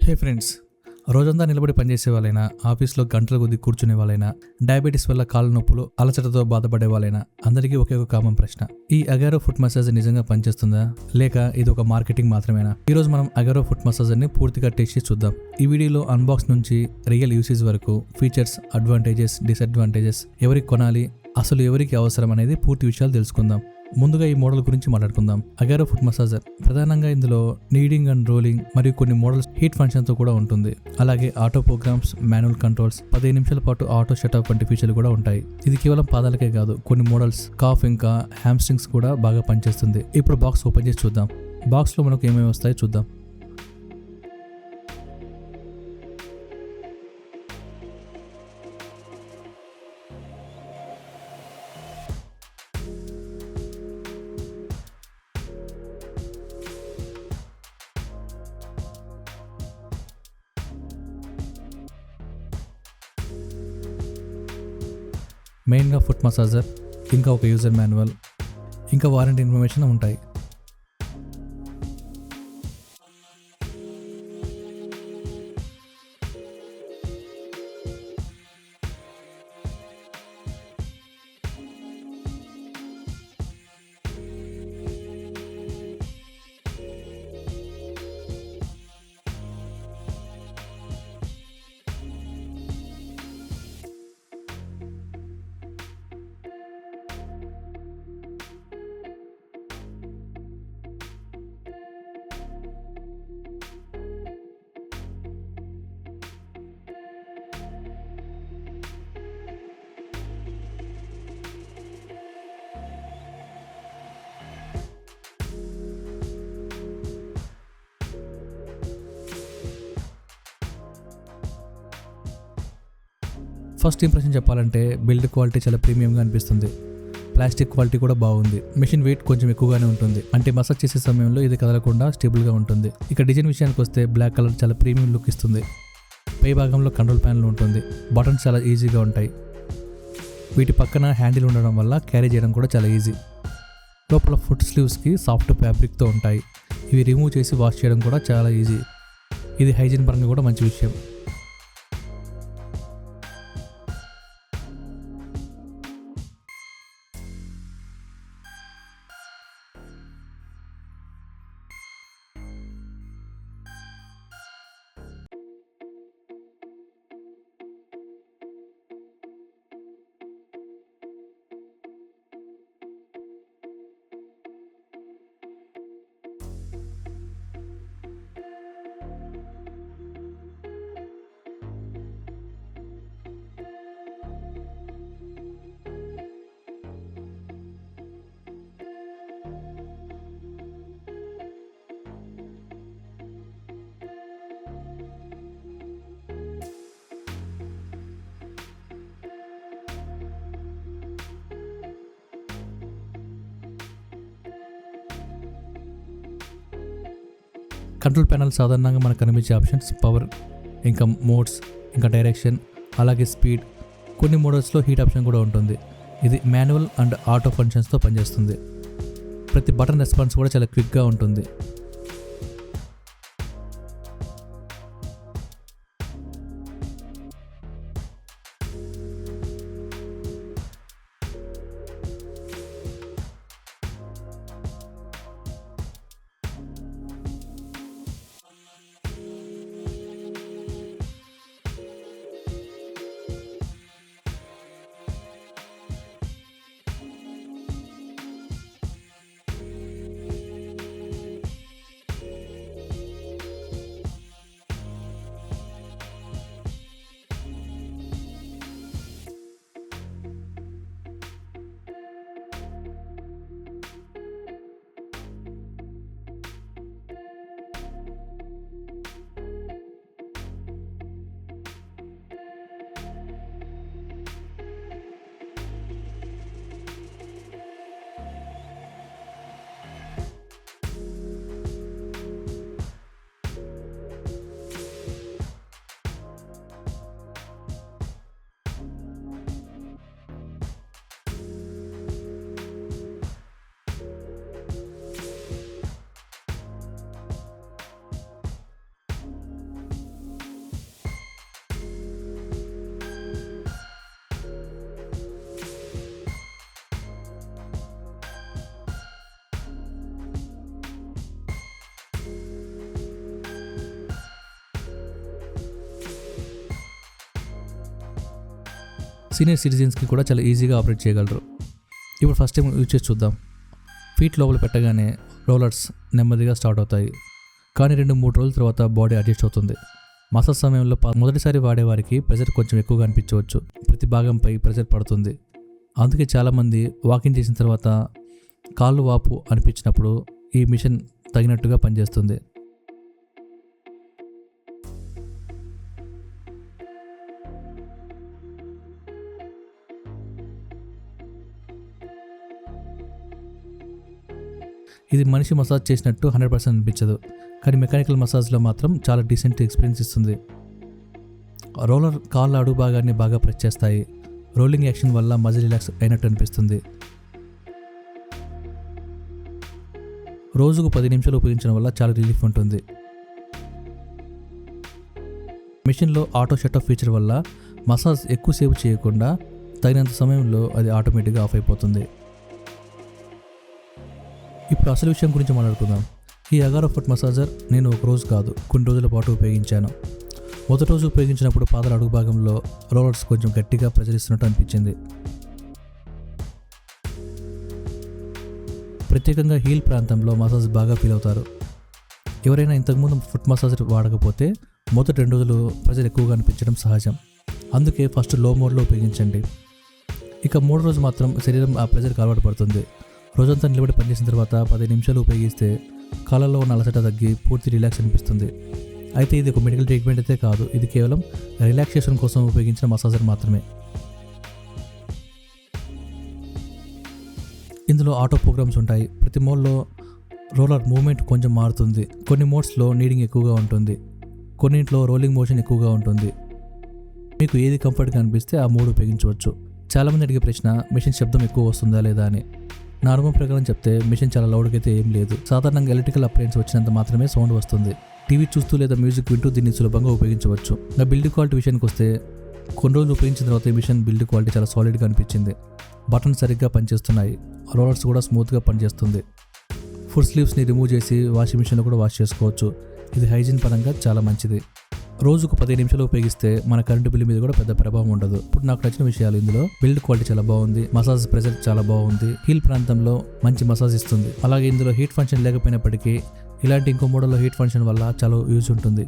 హే friends, రోజంతా నిలబడి పనిచేసే వాళ్ళైనా, ఆఫీస్లో గంటల కొద్దీ కూర్చునే వాళ్ళైనా, డయాబెటీస్ వల్ల కాళ్ళ నొప్పులు, అలసటతో బాధపడే వాళ్ళైనా అందరికీ ఒకే ఒక కామన్ ప్రశ్న: ఈ అగారో ఫుట్ మసాజ్ నిజంగా పనిచేస్తుందా, లేక ఇది ఒక మార్కెటింగ్ మాత్రమేనా? ఈరోజు మనం అగారో ఫుట్ మసాజర్ని పూర్తిగా టెస్ట్ చేసి చూద్దాం. ఈ వీడియోలో అన్బాక్స్ నుంచి రియల్ యూసేజ్ వరకు ఫీచర్స్, అడ్వాంటేజెస్, డిసడ్వాంటేజెస్, ఎవరికి కొనాలి, అసలు ఎవరికి అవసరం అనేది పూర్తి విషయాలు తెలుసుకుందాం. ముందుగా ఈ మోడల్ గురించి మాట్లాడుకుందాం. అగారో ఫుట్ మసాజర్ ప్రధానంగా ఇందులో నీడింగ్ అండ్ రోలింగ్ మరియు కొన్ని మోడల్స్ హీట్ ఫంక్షన్ తో కూడా ఉంటుంది. అలాగే ఆటో ప్రోగ్రామ్స్, మాన్యువల్ కంట్రోల్స్, 15 నిమిషాల పాటు ఆటో షటప్ వంటి ఫీచర్లు కూడా ఉంటాయి. ఇది కేవలం పాదాలకే కాదు, కొన్ని మోడల్స్ కాఫ్ ఇంకా హ్యామ్స్ట్రింగ్స్ కూడా బాగా పనిచేస్తుంది. ఇప్పుడు బాక్స్ ఓపెన్ చేసి చూద్దాం. బాక్స్ లో మనకు ఏమేమి వస్తాయో చూద్దాం. మెయిన్గా ఫుట్ మసాజర్, ఇంకా ఒక యూజర్ మాన్యువల్, ఇంకా వారంటీ ఇన్ఫర్మేషన్ ఉంటాయి. ఫస్ట్ ఇంప్రెషన్ చెప్పాలంటే బిల్డ్ క్వాలిటీ చాలా ప్రీమియంగా అనిపిస్తుంది. ప్లాస్టిక్ క్వాలిటీ కూడా బాగుంది. మెషిన్ వెయిట్ కొంచెం ఎక్కువగానే ఉంటుంది, అంటే మసాజ్ చేసే సమయంలో ఇది కదలకుండా స్టేబుల్గా ఉంటుంది. ఇక డిజైన్ విషయానికి వస్తే బ్లాక్ కలర్ చాలా ప్రీమియం లుక్ ఇస్తుంది. పై భాగంలో కంట్రోల్ ప్యానల్ ఉంటుంది. బటన్స్ చాలా ఈజీగా ఉంటాయి. వీటి పక్కన హ్యాండిల్ ఉండడం వల్ల క్యారీ చేయడం కూడా చాలా ఈజీ. లోపల ఫుట్ స్లీవ్స్కి సాఫ్ట్ ఫ్యాబ్రిక్తో ఉంటాయి. ఇవి రిమూవ్ చేసి వాష్ చేయడం కూడా చాలా ఈజీ. ఇది హైజీన్ పరంగా కూడా మంచి విషయం. కంట్రోల్ ప్యానల్ సాధారణంగా మనకు కనిపించే ఆప్షన్స్ పవర్, ఇంకా మోడ్స్, ఇంకా డైరెక్షన్, అలాగే స్పీడ్. కొన్ని మోడల్స్లో హీట్ ఆప్షన్ కూడా ఉంటుంది. ఇది మాన్యువల్ అండ్ ఆటో ఫంక్షన్స్తో పనిచేస్తుంది. ప్రతి బటన్ రెస్పాన్స్ కూడా చాలా క్విక్గా ఉంటుంది. సీనియర్ సిటిజన్స్కి కూడా చాలా ఈజీగా ఆపరేట్ చేయగలరు. ఇప్పుడు ఫస్ట్ టైం యూజ్ చేసి చూద్దాం. ఫీట్ లోపల పెట్టగానే రోలర్స్ నెమ్మదిగా స్టార్ట్ అవుతాయి, కానీ 2-3 రోజుల తర్వాత బాడీ అడ్జస్ట్ అవుతుంది. మసాజ్ సమయంలో మొదటిసారి వాడేవారికి ప్రెజర్ కొంచెం ఎక్కువగా అనిపించవచ్చు. ప్రతి భాగంపై ప్రెజర్ పడుతుంది. అందుకే చాలామంది వాకింగ్ చేసిన తర్వాత కాళ్ళు వాపు అనిపించినప్పుడు ఈ మిషన్ తగినట్టుగా పనిచేస్తుంది. ఇది మనిషి మసాజ్ చేసినట్టు 100% అనిపించదు, కానీ మెకానికల్ మసాజ్లో మాత్రం చాలా డీసెంట్ ఎక్స్పీరియన్స్ ఇస్తుంది. రోలర్ కాళ్ళ అడుగు భాగాన్ని బాగా ప్రెస్ చేస్తాయి. రోలింగ్ యాక్షన్ వల్ల మజిల్ రిలాక్స్ అయినట్టు అనిపిస్తుంది. రోజుకు 10 నిమిషాలు ఉపయోగించడం వల్ల చాలా రిలీఫ్ ఉంటుంది. మెషిన్లో ఆటో షట్ ఆఫ్ ఫీచర్ వల్ల మసాజ్ ఎక్కువసేపు చేయకుండా తగినంత సమయంలో అది ఆటోమేటిక్గా ఆఫ్ అయిపోతుంది. ఇప్పుడు అసలు విషయం గురించి మాట్లాడుకుందాం. ఈ అగారో ఫుట్ మసాజర్ నేను ఒక రోజు కాదు, కొన్ని రోజుల పాటు ఉపయోగించాను. మొదటి రోజు ఉపయోగించినప్పుడు పాదాల అడుగు భాగంలో రోలర్స్ కొంచెం గట్టిగా ప్రచరిస్తున్నట్టు అనిపించింది. ప్రత్యేకంగా హీల్ ప్రాంతంలో మసాజ్ బాగా ఫీల్ అవుతారు. ఎవరైనా ఇంతకుముందు ఫుట్ మసాజర్ వాడకపోతే మొదటి 2 రోజులు ప్రెజర్ ఎక్కువగా అనిపించడం సహజం. అందుకే ఫస్ట్ లో మోడ్లో ఉపయోగించండి. ఇక 3వ రోజు మాత్రం శరీరం ఆ ప్రెజర్కి అలవాటు పడుతుంది. రోజంతా నిలబడి పనిచేసిన తర్వాత 10 నిమిషాలు ఉపయోగిస్తే కాళ్ళలో ఉన్న అలసట తగ్గి పూర్తి రిలాక్స్ అనిపిస్తుంది. అయితే ఇది ఒక మెడికల్ ట్రీట్మెంట్ అయితే కాదు, ఇది కేవలం రిలాక్సేషన్ కోసం ఉపయోగించిన మసాజర్ మాత్రమే. ఇందులో ఆటో ప్రోగ్రామ్స్ ఉంటాయి. ప్రతి మోడ్లో రోలర్ మూవ్మెంట్ కొంచెం మారుతుంది. కొన్ని మోడ్స్లో నీడింగ్ ఎక్కువగా ఉంటుంది, కొన్నింట్లో రోలింగ్ మోషన్ ఎక్కువగా ఉంటుంది. మీకు ఏది కంఫర్ట్గా అనిపిస్తే ఆ మోడ్ ఉపయోగించవచ్చు. చాలామంది అడిగే ప్రశ్న మిషన్ శబ్దం ఎక్కువ వస్తుందా లేదా అని. నా అనుభవం ప్రకారం చెప్తే మిషన్ చాలా లౌడ్గా అయితే ఏం లేదు. సాధారణంగా ఎలక్ట్రికల్ అప్లయన్స్ వచ్చినంత మాత్రమే సౌండ్ వస్తుంది. టీవీ చూస్తూ లేదా మ్యూజిక్ వింటూ దీన్ని సులభంగా ఉపయోగించవచ్చు. నా బిల్డ్ క్వాలిటీ విషయానికి వస్తే కొన్ని రోజులు ఉపయోగించిన తర్వాత ఈ మిషన్ బిల్డ్ క్వాలిటీ చాలా సాలిడ్గా అనిపించింది. బటన్ సరిగ్గా పనిచేస్తున్నాయి, రోలర్స్ కూడా స్మూత్గా పనిచేస్తుంది. ఫుడ్ స్లీవ్స్ని రిమూవ్ చేసి వాషింగ్ మిషన్లో కూడా వాష్ చేసుకోవచ్చు. ఇది హైజీన్ పరంగా చాలా మంచిది. రోజుకు 15 నిమిషాలు ఉపయోగిస్తే మన కరెంటు బిల్లు మీద కూడా పెద్ద ప్రభావం ఉండదు. ఇప్పుడు నాకు నచ్చిన విషయాలు ఇందులో బిల్డ్ క్వాలిటీ చాలా బాగుంది, మసాజ్ ప్రెజర్ చాలా బాగుంది, హీల్ ప్రాంతంలో మంచి మసాజ్ ఇస్తుంది. అలాగే ఇందులో హీట్ ఫంక్షన్ లేకపోయినప్పటికీ ఇలాంటి ఇంకో మోడల్లో హీట్ ఫంక్షన్ వల్ల చాలా యూజ్ ఉంటుంది.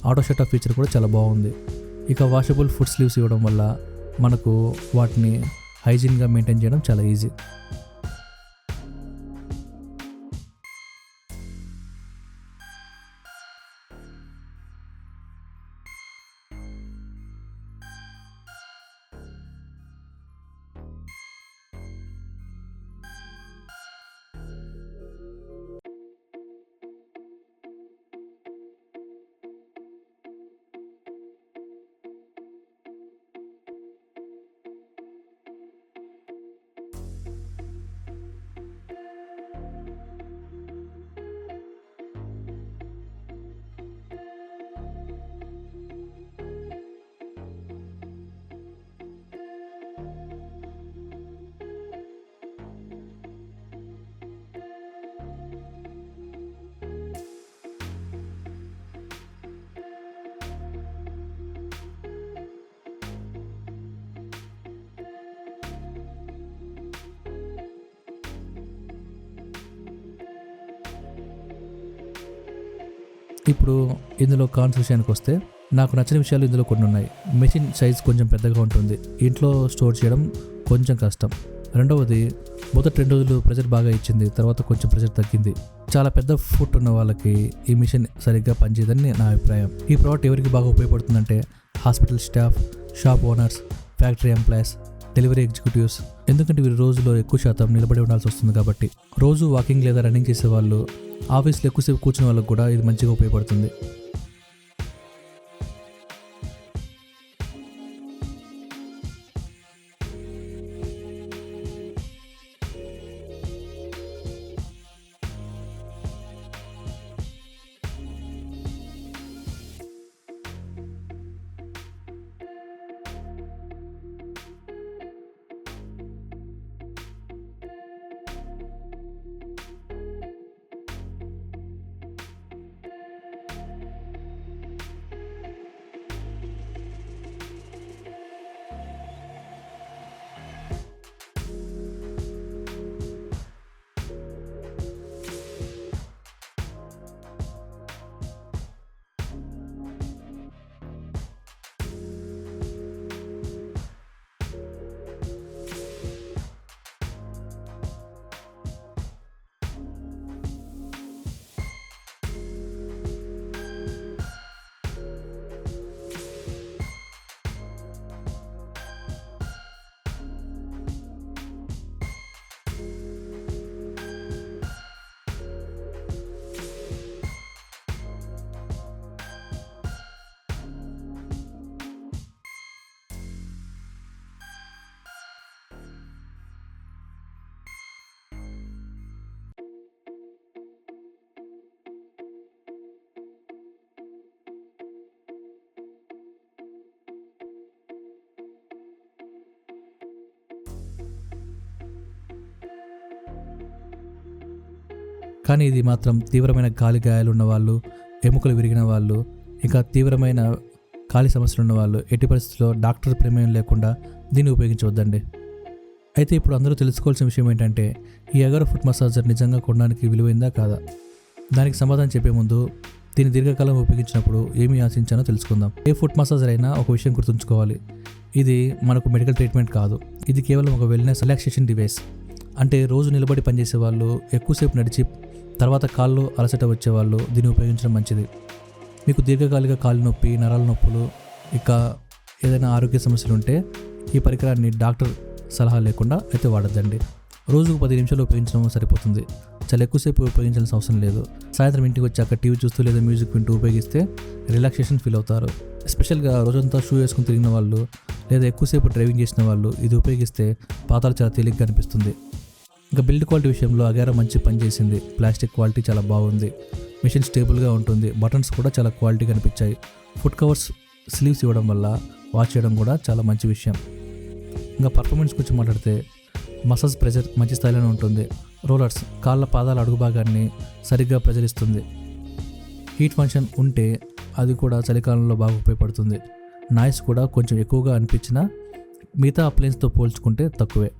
ఆటో షట్ ఆఫ్ ఫీచర్ కూడా చాలా బాగుంది. ఇక వాషబుల్ ఫుడ్ స్లీవ్స్ ఇవ్వడం వల్ల మనకు వాటిని హైజీన్గా మెయింటైన్ చేయడం చాలా ఈజీ. ఇప్పుడు ఇందులో కాన్స్ విషయానికి వస్తే నాకు నచ్చిన విషయాలు ఇందులో కొన్ని ఉన్నాయి. మెషిన్ సైజ్ కొంచెం పెద్దగా ఉంటుంది, ఇంట్లో స్టోర్ చేయడం కొంచెం కష్టం. రెండవది, మొదటి 2 రోజులు ప్రెజర్ బాగా ఇచ్చింది, తర్వాత కొంచెం ప్రెజర్ తగ్గింది. చాలా పెద్ద ఫుట్ ఉన్న వాళ్ళకి ఈ మిషన్ సరిగ్గా పనిచేయదని నా అభిప్రాయం. ఈ ప్రోడక్ట్ ఎవరికి బాగా ఉపయోగపడుతుందంటే hospital staff, shop owners, factory employees, delivery executives. ఎందుకంటే వీరు రోజులో ఎక్కువ శాతం నిలబడి ఉండాల్సి వస్తుంది కాబట్టి. రోజు వాకింగ్ లేదా రన్నింగ్ చేసే వాళ్ళు, ఆఫీస్లో ఎక్కువసేపు కూర్చునే వాళ్ళకి కూడా ఇది మంచిగా ఉపయోగపడుతుంది. కానీ ఇది మాత్రం తీవ్రమైన కాలి గాయాలు ఉన్నవాళ్ళు, ఎముకలు విరిగిన వాళ్ళు, ఇంకా తీవ్రమైన కాలి సమస్యలు ఉన్నవాళ్ళు ఎట్టి పరిస్థితుల్లో డాక్టర్ ప్రమేయం లేకుండా దీన్ని ఉపయోగించవద్దండి. అయితే ఇప్పుడు అందరూ తెలుసుకోవాల్సిన విషయం ఏంటంటే, ఈ అగారో ఫుట్ మసాజర్ నిజంగా కొనడానికి విలువైందా కాదా? దానికి సమాధానం చెప్పే ముందు దీన్ని దీర్ఘకాలం ఉపయోగించినప్పుడు ఏమి ఆశించానో తెలుసుకుందాం. ఏ ఫుట్ మసాజర్ అయినా ఒక విషయం గుర్తుంచుకోవాలి, ఇది మనకు మెడికల్ ట్రీట్మెంట్ కాదు. ఇది కేవలం ఒక వెల్నెస్ రిలాక్సేషన్ డివైస్. అంటే రోజు నిలబడి పనిచేసే వాళ్ళు, ఎక్కువసేపు నడిచి తర్వాత కాళ్ళు అలసట వచ్చేవాళ్ళు దీన్ని ఉపయోగించడం మంచిది. మీకు దీర్ఘకాలిక కాలు నొప్పి, నరాల నొప్పులు, ఇక ఏదైనా ఆరోగ్య సమస్యలు ఉంటే ఈ పరికరాన్ని డాక్టర్ సలహా లేకుండా అయితే వాడద్దండి. రోజుకు 10 నిమిషాలు ఉపయోగించడం సరిపోతుంది. చాలా ఎక్కువసేపు ఉపయోగించాల్సిన అవసరం లేదు. సాయంత్రం ఇంటికి వచ్చాక టీవీ చూస్తూ లేదా మ్యూజిక్ వింటూ ఉపయోగిస్తే రిలాక్సేషన్ ఫీల్ అవుతారు. ఎస్పెషల్గా రోజంతా షూ వేసుకుని తిరిగిన వాళ్ళు లేదా ఎక్కువసేపు డ్రైవింగ్ చేసిన వాళ్ళు ఇది ఉపయోగిస్తే పాతాలు చాలా తేలిగ్గా అనిపిస్తుంది. ఇంకా బిల్డ్ క్వాలిటీ విషయంలో అగారో మంచి పని చేసింది. ప్లాస్టిక్ క్వాలిటీ చాలా బాగుంది. మిషన్ స్టేబుల్గా ఉంటుంది. బటన్స్ కూడా చాలా క్వాలిటీగా అనిపించాయి. ఫుట్ కవర్స్ స్లీవ్స్ ఇవ్వడం వల్ల వాష్ చేయడం కూడా చాలా మంచి విషయం. ఇంకా పర్ఫార్మెన్స్ గురించి మాట్లాడితే మసాజ్ ప్రెజర్ మంచి స్థాయిలోనే ఉంటుంది. రోలర్స్ కాళ్ళ పాదాల అడుగు భాగాన్ని సరిగ్గా ప్రెజర్ ఇస్తుంది. హీట్ ఫంక్షన్ ఉంటే అది కూడా చలికాలంలో బాగా ఉపయోగపడుతుంది. నాయిస్ కూడా కొంచెం ఎక్కువగా అనిపించినా మిగతా అప్లయన్స్తో పోల్చుకుంటే తక్కువే.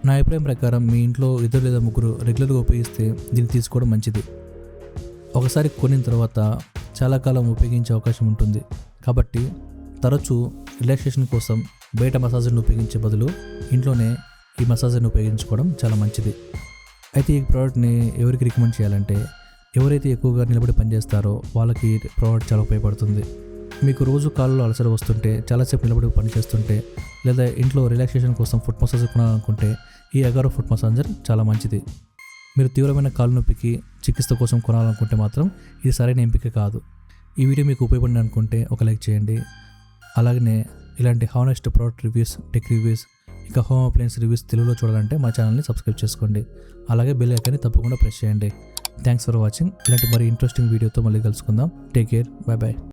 నా అభిప్రాయం ప్రకారం మీ ఇంట్లో 2 లేదా 3 రెగ్యులర్గా ఉపయోగిస్తే దీన్ని తీసుకోవడం మంచిది. ఒకసారి కొనిన తర్వాత చాలా కాలం ఉపయోగించే అవకాశం ఉంటుంది. కాబట్టి తరచూ రిలాక్సేషన్ కోసం బయట మసాజర్ని ఉపయోగించే బదులు ఇంట్లోనే ఈ మసాజర్ని ఉపయోగించుకోవడం చాలా మంచిది. అయితే ఈ ప్రోడక్ట్ని ఎవరికి రికమెండ్ చేయాలంటే, ఎవరైతే ఎక్కువగా నిలబడి పనిచేస్తారో వాళ్ళకి ఈ ప్రోడక్ట్ చాలా ఉపయోగపడుతుంది. మీకు రోజు కాళ్ళలో అలసట వస్తుంటే, చాలాసేపు నిలబడి పని చేస్తుంటే, లేదా ఇంట్లో రిలాక్సేషన్ కోసం ఫుట్ మసాజర్ కొనాలనుకుంటే ఈ అగారో ఫుట్ మసాజర్ చాలా మంచిది. మీరు తీవ్రమైన కాలు నొప్పికి చికిత్స కోసం కొనాలనుకుంటే మాత్రం ఇది సరైన ఎంపిక కాదు. ఈ వీడియో మీకు ఉపయోగపడింది అనుకుంటే ఒక లైక్ చేయండి. అలాగనే ఇలాంటి honest product reviews, tech reviews, ఇంకా హోమ్ అప్లయన్స్ రివ్యూస్ తెలుగులో చూడాలంటే మా ఛానల్ని సబ్స్క్రైబ్ చేసుకోండి. అలాగే బెల్ ఐకాన్ని తప్పకుండా ప్రెస్ చేయండి. Thanks for watching. ఇలాంటి మరి ఇంట్రెస్టింగ్ వీడియోతో మళ్ళీ కలుసుకుందాం. Take care. By by.